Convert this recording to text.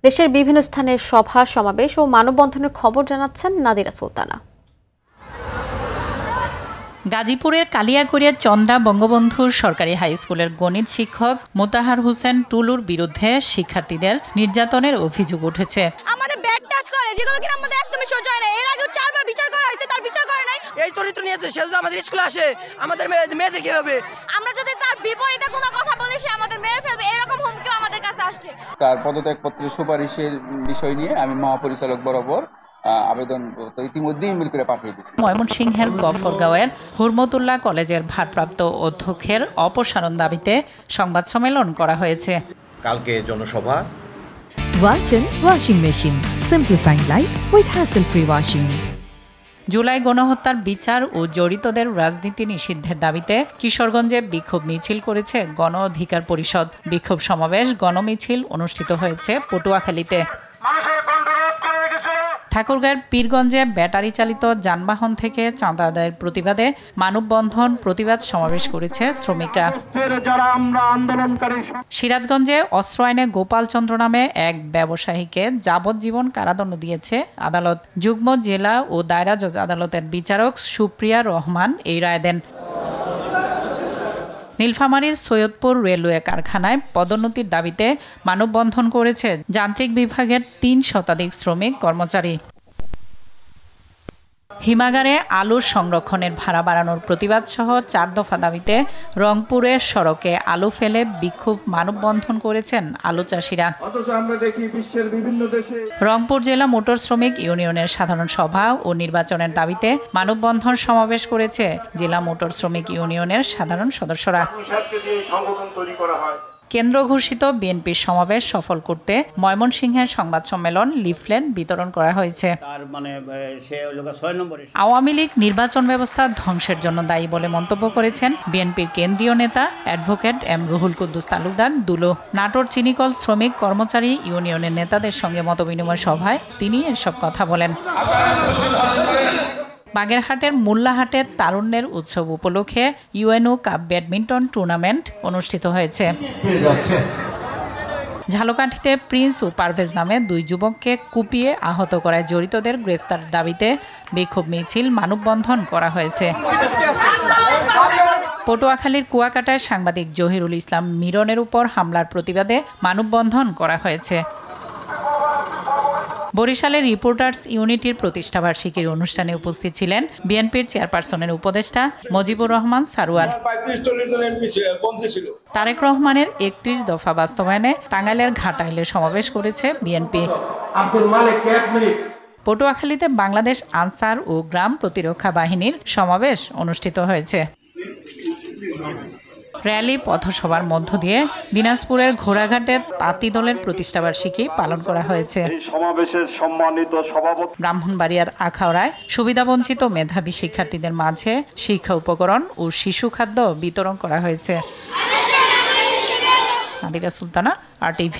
দেশের বিভিন্ন স্থানের সভা সমাবেশ ও মানববন্ধনের খবর জানাচ্ছেন নাদিরা সুলতানা। গাজীপুরের কালিয়াকৈরের চন্দ্রা বঙ্গবন্ধু সরকারি হাই স্কুলের গণিত শিক্ষক মোতাহার হোসেন টুলুর বিরুদ্ধে শিক্ষার্থীদের নির্যাতনের অভিযোগ উঠেছে। আমাদের ব্যাড টাচ করে, যেগুলো কিনা আমাদের একদমই সহ্য হয় না। এর আগেও 4 বার বিচার করা হয়েছে, তার বিচার করে নাই। এই চরিত্র নিয়ে সে যদি আমাদের স্কুলে আসে, আমাদের মেয়েদের কি হবে? আমরা যদি তার বিপরীতে কোনো কথা বলি, সে আমাদের মেরে ফেলবে, এরকম হুমকিও আমাদের কাছে আসছে। তার পদত্যাগপত্রের সুপারিশের বিষয় নিয়ে আমি মহাপরিচালক বরাবর আবেদন ইতিমধ্যেই ইমেল করে পাঠিয়ে দিয়েছি। ময়মনসিংহের গফরগাঁওয়ের হুরমতুল্লাহ কলেজের ভারপ্রাপ্ত অধ্যক্ষের অপসারণ দাবিতে সংবাদ সম্মেলন করা হয়েছে। কালকে জনসভা। Walton washing machine, simplifying life with hassle-free washing. July গণহত্যার বিচার ও জড়িতদের রাজনীতি নিষিদ্ধের দাবিতে কিশোরগঞ্জে বিক্ষোভ মিছিল করেছে গণ অধিকার পরিষদ। বিক্ষোভ সমাবেশ গণমিছিল অনুষ্ঠিত হয়েছে পটুয়াখালীতে। ঠাকুরগাঁওয়ের পীরগঞ্জে ব্যাটারি চালিত যানবাহন থেকে চাঁদা আদায়ের প্রতিবাদে মানববন্ধন প্রতিবাদ সমাবেশ করেছে শ্রমিকরা। সিরাজগঞ্জে অস্ত্র আইনে গোপাল চন্দ্র নামে এক ব্যবসায়ীকে যাবজ্জীবন কারাদণ্ড দিয়েছে আদালত। যুগ্ম জেলা ও দায়রা জজ আদালতের বিচারক সুপ্রিয়া রহমান এই রায় দেন। নীলফামারীর সৈয়দপুর রেলওয়ে কারখানায় পদোন্নতির দাবিতে মানববন্ধন করেছে যান্ত্রিক বিভাগের ৩ শতাধিক শ্রমিক কর্মচারী। হিমাগারে আলুর সংরক্ষণের ভাড়া বাড়ানোর প্রতিবাদ সহ 4 দফা দাবিতে রংপুরের সড়কে আলু ফেলে বিক্ষোভ মানববন্ধন করেছেন আলু চাষিরা। রংপুর জেলা মোটর শ্রমিক ইউনিয়নের সাধারণ সভা ও নির্বাচনের দাবিতে মানববন্ধন সমাবেশ করেছে জেলা মোটর শ্রমিক ইউনিয়নের সাধারণ সদস্যরা। কেন্দ্র ঘোষিত বিএনপির সমাবেশ সফল করতে ময়মনসিংহের সংবাদ সম্মেলন লিফলেট বিতরণ করা হয়েছে। আওয়ামী লীগ নির্বাচন ব্যবস্থা ধ্বংসের জন্য দায়ী বলে মন্তব্য করেছেন বিএনপির কেন্দ্রীয় নেতা অ্যাডভোকেট এম রুহুল কুদ্দুস তালুকদার দুলো। নাটোর চিনিকল শ্রমিক কর্মচারী ইউনিয়নের নেতাদের সঙ্গে মতবিনিময় সভায় তিনি এসব কথা বলেন। বাগেরহাটের মোল্লাহাটের তারুণ্যের উৎসব উপলক্ষে ইউএনও কাপ ব্যাডমিন্টন টুর্নামেন্ট অনুষ্ঠিত হয়েছে। ঝালকাঠিতে প্রিন্স ও পারভেজ নামে 2 যুবককে কুপিয়ে আহত করায় জড়িতদের গ্রেফতার দাবিতে বিক্ষোভ মিছিল মানববন্ধন করা হয়েছে। পটুয়াখালীর কুয়াকাটায় সাংবাদিক জহিরুল ইসলাম মিরনের উপর হামলার প্রতিবাদে মানববন্ধন করা হয়েছে। বরিশালের রিপোর্টার্স ইউনিটির প্রতিষ্ঠাবার্ষিকীর অনুষ্ঠানে উপস্থিত ছিলেন বিএনপির চেয়ারপারসনের উপদেষ্টা মজিবুর রহমান সারোয়ার। তারেক রহমানের 31 দফা বাস্তবায়নে টাঙ্গাইলের ঘাটাইলে সমাবেশ করেছে বিএনপি। পটুয়াখালীতে বাংলাদেশ আনসার ও গ্রাম প্রতিরক্ষা বাহিনীর সমাবেশ অনুষ্ঠিত হয়েছে। র্যালি পথসভার মধ্য দিয়ে দিনাজপুরের ঘোড়াঘাটে তাঁতি দলের প্রতিষ্ঠাবার্ষিকী পালন করা হয়েছে। সমাবেশের সম্মানিত সভাপতি ব্রাহ্মণবাড়িয়ার আখাউড়ায় সুবিধাবঞ্চিত মেধাবী শিক্ষার্থীদের মাঝে শিক্ষা উপকরণ ও শিশু খাদ্য বিতরণ করা হয়েছে। নাদিরা সুলতানা, RTV।